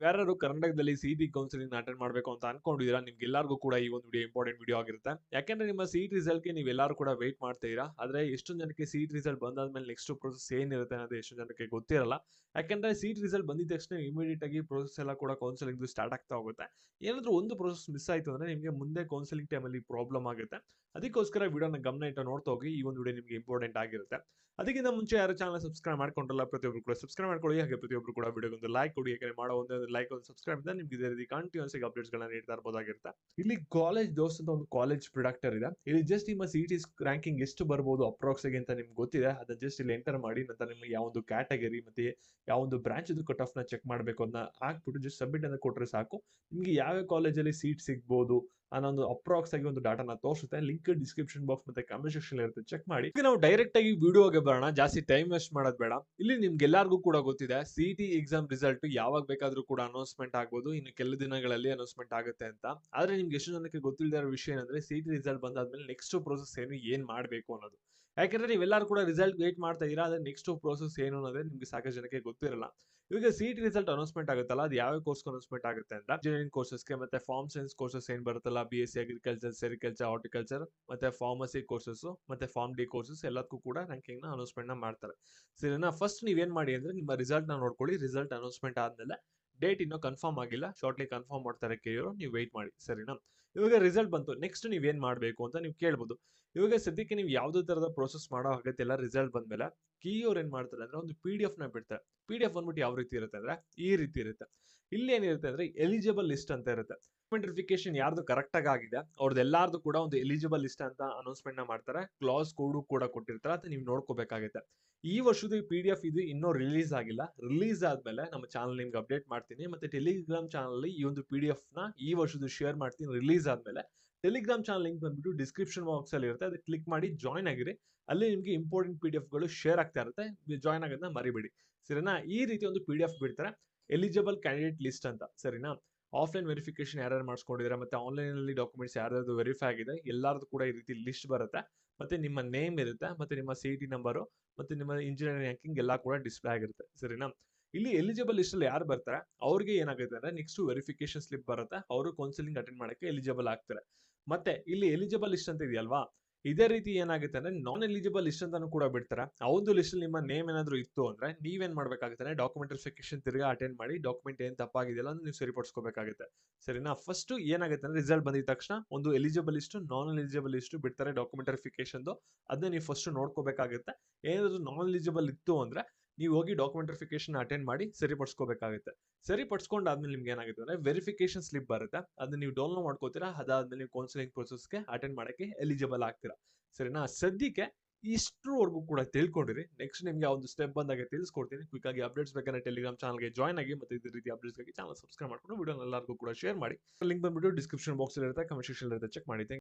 ಯಾರು ಕರ್ನಾಟಕದಲ್ಲಿ CET counselling attend ಮಾಡಬೇಕು ಅಂತ ಅನ್ಕೊಂಡಿದ್ದೀರಾ, ನಿಮ್ಗೆಲ್ಲರಿಗೂ ಕೂಡ ಈ ಒಂದು ವಿಡಿಯೋ ಇಂಪಾರ್ಟೆಂಟ್ ವಿಡಿಯೋ ಆಗಿರುತ್ತೆ. ಯಾಕೆಂದ್ರೆ ನಿಮ್ಮ ಸಿಇಟಿ ರಿಸಲ್ಟ್ಗೆ ನೀವೆಲ್ಲರೂ ಕೂಡ ವೇಟ್ ಮಾಡ್ತಾ ಇದ್ದೀರಾ. ಆದ್ರೆ ಎಷ್ಟೊಂದು ಜನಕ್ಕೆ ಸಿಇಟಿ ರಿಸಲ್ಟ್ ಬಂದಾದ್ಮೇಲೆ ನೆಕ್ಸ್ಟ್ ಪ್ರೋಸೆಸ್ ಏನಿರುತ್ತೆ ಅನ್ನೋದು ಎಷ್ಟೊಂದು ಜನಕ್ಕೆ ಗೊತ್ತಿರಲ್ಲ. ಯಾಕೆಂದ್ರೆ ಸಿಇಟಿ ರಿಸಲ್ಟ್ ಬಂದಿದ ತಕ್ಷಣ ಇಮಿಡಿಯೇಟ್ ಆಗಿ ಪ್ರೋಸೆಸ್ ಎಲ್ಲ ಕೂಡ ಕೌನ್ಸಿಲಿಂಗ್ ಸ್ಟಾರ್ಟ್ ಆಗ್ತಾ ಹೋಗುತ್ತೆ. ಏನಾದ್ರೂ ಒಂದು ಪ್ರೋಸೆಸ್ ಮಿಸ್ ಆಯ್ತು ಅಂದ್ರೆ ನಿಮಗೆ ಮುಂದೆ ಕೌನ್ಸಿಲಿಂಗ್ ಟೈಮಲ್ಲಿ ಪ್ರಾಬ್ಲಮ್ ಆಗುತ್ತೆ. ಅದಕ್ಕೋಸ್ಕರ ವಿಡಿಯೋನ ಗಮನ ಇಟ್ಟು ನೋಡ್ತಾ ಹೋಗಿ. ಈ ಒಂದು ವಿಡಿಯೋ ನಿಮಗೆ ಇಂಪಾರ್ಟೆಂಟ್ ಆಗಿರುತ್ತೆ. ಅದಕ್ಕಿಂತ ಮುಂಚೆ ಯಾರು ಚಾನಲ್ ಸಬ್ಸ್ಕ್ರೈಬ್ ಮಾಡ್ಕೊಂಡ್ರಲ್ಲ ಪ್ರತಿಯೊಬ್ಬರು ಕೂಡ ಸಬ್ಸ್ಕ್ರೈಬ್ ಮಾಡ್ಕೊಳ್ಳಿ. ಹಾಗೆ ಪ್ರತಿಯೊಬ್ಬರು ಕೂಡ ವಿಡಿಯೋಗೆ ಒಂದು ಲೈಕ್ ಕೊಡಿ. ಯಾಕಂದ್ರೆ ಮಾಡೋ ಒಂದು ಲೈಕ್ ಒಂದು ಸಬ್ಸ್ಕ್ರೈಬ್ ಇಂದ ನಿಮ್ಗೆ ಇದೇ ರೀತಿ ಕಂಟಿನ್ಯೂಸ್ ಆಗಿ ಅಪ್ಡೇಟ್ಸ್ ಗಳನ್ನ ನೀಡ್ತಾ ಇರಬಹುದಾಗಿರುತ್ತೆ. ಇಲ್ಲಿ ಕಾಲೇಜ್ ದೋಸ್ತ್ ಅಂತ ಒಂದು ಕಾಲೇಜ್ ಪ್ರಿಡಕ್ಟರ್ ಇದೆ. ಇಲ್ಲಿ ಜಸ್ಟ್ ನಿಮ್ಮ ಸಿಇಟಿ ರ್ಯಾಂಕಿಂಗ್ ಎಷ್ಟು ಬರ್ಬೋದು ಅಪ್ರಾಕ್ಸ್ ಆಗಿ ಅಂತ ನಿಮ್ಗೆ ಗೊತ್ತಿದೆ. ಅದನ್ನ ಜಸ್ಟ್ ಇಲ್ಲಿ ಎಂಟರ್ ಮಾಡಿ ನಂತರ ನಿಮ್ಗೆ ಯಾವ ಒಂದು ಕ್ಯಾಟಗರಿ ಮತ್ತೆ ಯಾವ ಒಂದು ಬ್ರಾಂಚ್ ಕಟ್ ಆಫ್ ನ ಚೆಕ್ ಮಾಡಬೇಕು ಅದನ್ನ ಹಾಕ್ಬಿಟ್ಟು ಜಸ್ಟ್ ಸಬ್ಮಿಟ್ ಅಂತ ಕೊಟ್ರೆ ಸಾಕು. ನಿಮ್ಗೆ ಯಾವ ಕಾಲೇಜಲ್ಲಿ ಸೀಟ್ ಸಿಗ್ಬೋದು ಅನ್ನೋ ಅಪ್ರಾಕ್ಸ್ ಆಗಿ ಒಂದು ಡಾಟಾನ ತೋರಿಸುತ್ತೆ. ಲಿಂಕ್ ಡಿಸ್ಕ್ರಿಪ್ಷನ್ ಬಾಕ್ಸ್ ಮತ್ತೆ ಕಮೆಂಟ್ ಸೆಕ್ಷನ್ ಇರುತ್ತೆ, ಚೆಕ್ ಮಾಡಿ. ಈಗ ನಾವು ಡೈರೆಕ್ಟ್ ಆಗಿ ವಿಡಿಯೋಗೆ ಬರೋಣ, ಜಾಸ್ತಿ ಟೈಮ್ ವೇಸ್ಟ್ ಮಾಡೋದು ಬೇಡ. ಇಲ್ಲಿ ನಿಮ್ಗೆಲ್ಲರಿಗೂ ಕೂಡ ಗೊತ್ತಿದೆ ಸಿಇಟಿ ಎಕ್ಸಾಮ್ ರಿಸಲ್ಟ್ ಯಾವಾಗ ಬೇಕಾದ್ರೂ ಕೂಡ ಅನೌನ್ಸ್ಮೆಂಟ್ ಆಗ್ಬೋದು. ಇನ್ನು ಕೆಲವು ದಿನಗಳಲ್ಲಿ ಅನೌನ್ಸ್ಮೆಂಟ್ ಆಗುತ್ತೆ ಅಂತ. ಆದ್ರೆ ನಿಮ್ಗೆ ಎಷ್ಟು ಜನಕ್ಕೆ ಗೊತ್ತಿಲ್ಲದ ಇರೋ ವಿಷಯ ಏನಂದ್ರೆ ಸಿಇಟಿ ರಿಸಲ್ಟ್ ಬಂದಾದ್ಮೇಲೆ ನೆಕ್ಸ್ಟ್ ಪ್ರೋಸೆಸ್ ಏನ್ ಮಾಡ್ಬೇಕು ಅನ್ನೋದು. ಯಾಕಂದ್ರೆ ನೀವೆಲ್ಲರೂ ಕೂಡ ರಿಸಲ್ಟ್ ವೇಟ್ ಮಾಡ್ತಾ ಇದೀರಾ. ಅದೇ ನೆಕ್ಸ್ಟ್ ಪ್ರೋಸೆಸ್ ಏನು ಅನ್ನೋದೇ ನಿಮ್ಗೆ ಸಾಕಷ್ಟು ಜನಕ್ಕೆ ಗೊತ್ತಿರಲ್ಲ. ಇವಾಗ ಸಿಇಟಿ ರಿಸಲ್ಟ್ ಅನೌನ್ಸ್ಮೆಂಟ್ ಆಗುತ್ತಲ್ಲ, ಅದು ಯಾವ ಕೋರ್ಸ್ ಅನೌನ್ಸ್ಮೆಂಟ್ ಆಗುತ್ತೆ ಅಂತ ಇಂಜಿನಿಯರಿಂಗ್ ಕೋರ್ಸಸ್ಗೆ ಮತ್ತೆ ಫಾರ್ಮ್ ಸೈನ್ಸ್ ಕೋರ್ಸಸ್ ಏನ್ ಬರುತ್ತಲ್ಲ, BSc ಅಗ್ರಿಕಲ್ಚರ್, ಸೆರಿಕಲ್ಚರ್, ಹಾರ್ಟಿಕಲ್ಚರ್ ಮತ್ತೆ ಫಾರ್ಮಸಿ ಕೋರ್ಸಸ್ ಮತ್ತೆ ಫಾರ್ಮ್ ಡಿ ಕೋರ್ಸಸ್ ಎಲ್ಲದಕ್ಕೂ ಕೂಡ ರ್ಯಾಂಕಿಂಗ್ ನ ಅನೌನ್ಸ್ಮೆಂಟ್ ನ ಮಾಡ್ತಾರೆ. ಸರಿನಾ? ಫಸ್ಟ್ ನೀವೇನ್ ಮಾಡಿ ಅಂದ್ರೆ ನಿಮ್ಮ ರಿಸಲ್ಟ್ ನ ನೋಡ್ಕೊಳ್ಳಿ. ರಿಸಲ್ಟ್ ಅನೌನ್ಸ್ಮೆಂಟ್ ಆದ್ಮೇಲೆ ಡೇಟ್ ಇನ್ನೂ ಕನ್ಫರ್ಮ್ ಆಗಿಲ್ಲ, ಶಾರ್ಟ್ಲಿ ಕನ್ಫರ್ಮ್ ಮಾಡ್ತಾರೆ ಕೇಳಿರೋ, ನೀವು ವೆಯ್ಟ್ ಮಾಡಿ. ಸರಿನಾ? ಇವಾಗ ರಿಸಲ್ಟ್ ಬಂತು, ನೆಕ್ಸ್ಟ್ ನೀವೇನ್ ಮಾಡ್ಬೇಕು ಅಂತ ನೀವು ಕೇಳ್ಬೋದು. ಇವಾಗ ಸದ್ಯಕ್ಕೆ ನೀವು ಯಾವುದೇ ತರದ ಪ್ರೋಸೆಸ್ ಮಾಡೋ ಅಗತ್ಯ ಇಲ್ಲ. ರಿಸಲ್ಟ್ ಬಂದ್ಮೇಲೆ ಅವ್ರು ಏನ್ ಮಾಡ್ತಾರೆ ಅಂದ್ರೆ ಒಂದು PDF ನ ಬಿಡ್ತಾರೆ. PDF ಬಂದ್ಬಿಟ್ಟು ಯಾವ ರೀತಿ ಇರುತ್ತೆ ಅಂದ್ರೆ ಈ ರೀತಿ ಇರುತ್ತೆ. ಇಲ್ಲಿ ಏನಿರುತ್ತೆ ಅಂದ್ರೆ ಎಲಿಜಿಬಲ್ ಲಿಸ್ಟ್ ಅಂತ ಇರುತ್ತೆ. ವೆರಿಫಿಕೇಶನ್ ಯಾರ್ದು ಕರೆಕ್ಟ್ ಆಗಿದೆ ಅವ್ರದ್ದು ಎಲ್ಲಾರ್ದು ಕೂಡ ಒಂದು ಎಲಿಜಿಬಲ್ ಲಿಸ್ಟ್ ಅಂತ ಅನೌನ್ಸ್ಮೆಂಟ್ ನ ಮಾಡ್ತಾರೆ. ಕ್ಲಾಸ್ ಕೋಡ್ ಕೂಡ ಕೊಟ್ಟಿರ್ತಾರೆ, ಅದು ನೀವು ನೋಡ್ಕೋಬೇಕಾಗುತ್ತೆ. ಈ ವರ್ಷದ PDF ಇದು ಇನ್ನೂ ರಿಲೀಸ್ ಆಗಿಲ್ಲ. ರಿಲೀಸ್ ಆದ್ಮೇಲೆ ನಮ್ಮ ಚಾನಲ್ ನಿಮ್ಗೆ ಅಪ್ಡೇಟ್ ಮಾಡ್ತೀನಿ. ಮತ್ತೆ ಟೆಲಿಗ್ರಾಮ್ ಚಾನಲ್ ಅಲ್ಲಿ ಈ ಒಂದು PDF ನ ಈ ವರ್ಷದ ಶೇರ್ ಮಾಡ್ತೀನಿ. ರಿಲೀಸ್ ಆದ್ಮೇಲೆ ಟೆಲಿಗ್ರಾಮ್ ಚಾನಲ್ ಲಿಂಕ್ ಬಂದ್ಬಿಟ್ಟು ಡಿಸ್ಕ್ರಿಪ್ಷನ್ ಬಾಕ್ಸ್ ಅಲ್ಲಿ ಇರುತ್ತೆ, ಅದಕ್ಕೆ ಕ್ಲಿಕ್ ಮಾಡಿ ಜಾಯ್ನ್ ಆಗಿರಿ. ಅಲ್ಲಿ ನಿಮ್ಗೆ ಇಂಪಾರ್ಟೆಂಟ್ PDF ಗಳು ಶೇರ್ ಆಗ್ತಾ ಇರುತ್ತೆ. ಜಾಯ್ನ್ ಆಗೋದನ್ನ ಮರಿಬೇಡಿ. ಸರಿನಾ? ಈ ರೀತಿ ಒಂದು PDF ಬಿಡ್ತಾರೆ, ಎಲಿಜಿಬಲ್ ಕ್ಯಾಂಡಿಡೇಟ್ ಲಿಸ್ಟ್ ಅಂತ. ಸರಿನಾ? ಆಫ್ಲೈನ್ ವೆರಿಫಿಕೇಶನ್ ಯಾರ್ಯಾರು ಮಾಡಿಸ್ಕೊಂಡಿದ್ರೆ ಮತ್ತೆ ಆನ್ಲೈನ್ ಅಲ್ಲಿ ಡಾಕ್ಯುಮೆಂಟ್ಸ್ ಯಾರ್ಯಾರು ವೆರಿಫೈ ಆಗಿದೆ ಎಲ್ಲಾರ್ದು ಕೂಡ ಈ ರೀತಿ ಲಿಸ್ಟ್ ಬರುತ್ತೆ. ಮತ್ತೆ ನಿಮ್ಮ ನೇಮ್ ಇರುತ್ತೆ, ಮತ್ತೆ ನಿಮ್ಮ ಸಿಇಟಿ ನಂಬರು, ಮತ್ತೆ ನಿಮ್ಮ ಇಂಜಿನಿಯರಿಂಗ್ ರ್ಯಾಂಕಿಂಗ್ ಎಲ್ಲ ಕೂಡ ಡಿಸ್ಪ್ಲೇ ಆಗಿರುತ್ತೆ. ಸರಿನಾ? ಇಲ್ಲಿ ಎಲಿಜಿಬಲ್ ಲಿಸ್ಟ್ ಅಲ್ಲಿ ಯಾರು ಬರ್ತಾರೆ ಅವ್ರಿಗೆ ಏನಾಗುತ್ತೆ ಅಂದ್ರೆ ನೆಕ್ಸ್ಟ್ ವೆರಿಫಿಕೇಶನ್ ಸ್ಲಿಪ್ ಬರುತ್ತೆ. ಅವರು ಕೌನ್ಸಿಲಿಂಗ್ ಅಟೆಂಡ್ ಮಾಡಕ್ಕೆ ಎಲಿಜಿಬಲ್ ಆಗ್ತಾರೆ. ಮತ್ತೆ ಇಲ್ಲಿ ಎಲಿಜಿಬಲ್ ಲಿಸ್ಟ್ ಅಂತ ಇದೆಯಲ್ವಾ, ಇದೇ ರೀತಿ ಏನಾಗುತ್ತೆ ಅಂದ್ರೆ ನಾನ್ ಎಲಿಜಿಬಲ್ ಲಿಸ್ಟ್ ಅಂತಾನು ಕೂಡ ಬಿಡ್ತಾರೆ. ಆ ಒಂದು ಲಿಸ್ಟ್ ನಿಮ್ಮ ನೇಮ್ ಏನಾದ್ರು ಇತ್ತು ಅಂದ್ರೆ ನೀವೇನ್ ಮಾಡ್ಬೇಕಾಗುತ್ತೆ, ಡಾಕ್ಯುಮೆಂಟ್ ವೆರಿಫಿಕೇಶನ್ ತಿರ್ಗಾ ಅಟೆಂಡ್ ಮಾಡಿ ಡಾಕ್ಯುಮೆಂಟ್ ಏನ್ ತಪ್ಪಾಗಿದೆಯಲ್ಲ ನೀವು ಸರಿಪಡಿಸ್ಕೋಬೇಕಾಗುತ್ತೆ. ಸರಿನಾ? ಫಸ್ಟ್ ಏನಾಗುತ್ತೆ ಅಂದ್ರೆ ರಿಸಲ್ಟ್ ಬಂದಿದ ತಕ್ಷಣ ಒಂದು ಎಲಿಜಿಬಲ್ ಲಿಸ್ಟ್, ನಾನ್ ಎಲಿಜಿಬಲ್ ಲಿಸ್ಟ್ ಬಿಡ್ತಾರೆ ಡಾಕ್ಯುಮೆಂಟ್ ವೆರಿಫಿಕೇಶನ್. ಅದನ್ನ ನೀವು ಫಸ್ಟ್ ನೋಡ್ಕೋಬೇಕಾಗುತ್ತೆ. ಏನಾದ್ರು ನಾನ್ ಎಲಿಜಿಬಲ್ ಇತ್ತು ಅಂದ್ರೆ ನೀವು ಹೋಗಿ ಡಾಕ್ಯುಮೆಂಟ್ ವೆರಿಫಿಕೇಶನ್ ಅಟೆಂಡ್ ಮಾಡಿ ಸರಿಪಡಿಸ್ಕೋಬೇಕಾಗುತ್ತೆ. ಸರಿಪಡಿಸ್ಕೊಂಡಾದ್ಮೇಲೆ ನಿಮ್ಗೆ ಏನಾಗುತ್ತೆ ಅಂದ್ರೆ ವೆರಿಫಿಕೇಶನ್ ಸ್ಲಿಪ್ ಬರುತ್ತೆ, ಅದನ್ನ ನೀವು ಡೌನ್ಲೋಡ್ ಮಾಡ್ಕೋತೀರಾ. ಅದಾದ್ಮೇಲೆ ನೀವು ಕೌನ್ಸಿಲಿಂಗ್ ಪ್ರೊಸೆಸ್ಗೆ ಅಟೆಂಡ್ ಮಾಡಕ್ಕೆ ಎಲಿಜಿಬಲ್ ಆಗ್ತೀರಾ. ಸರಿನಾ? ಸದ್ಯಕ್ಕೆ ಇಷ್ಟರವರೆಗೂ ಕೂಡ ತಿಳ್ಕೊಂಡಿರಿ. ನೆಕ್ಸ್ಟ್ ನಿಮ್ಗೆ ಒಂದು ಸ್ಟೆಪ್ ಬಂದಾಗ ತಿಳಿಸ್ಕೊಡ್ತೀನಿ. ಕ್ವಿಕ್ ಆಗಿ ಅಪ್ಡೇಟ್ಸ್ ಬೇಕಾದ್ರೆ ಟೆಲಿಗ್ರಾಮ್ ಚಾನಲ್ಗೆ ಜಾಯ್ನ್ ಆಗಿ. ಮತ್ತೆ ಇದೇ ರೀತಿ ಅಪ್ಡೇಟ್ಸ್ ಗಾಗಿ ಚಾನಲ್ ಸಬ್ಸ್ಕ್ರೈಬ್ ಮಾಡ್ಕೊಂಡು ವಿಡಿಯೋ ಎಲ್ಲರಿಗೂ ಕೂಡ ಶೇರ್ ಮಾಡಿ. ಲಿಂಕ್ ಬಂದ್ಬಿಟ್ಟು ಡಿಸ್ಕ್ರಿಪ್ಷನ್ ಬಾಕ್ಸ್ ಇರುತ್ತೆ, ಕಮೆಂಟ್ ಸೆಕ್ಷನ್ ಇರುತ್ತೆ, ಚೆಕ್ ಮಾಡಿ.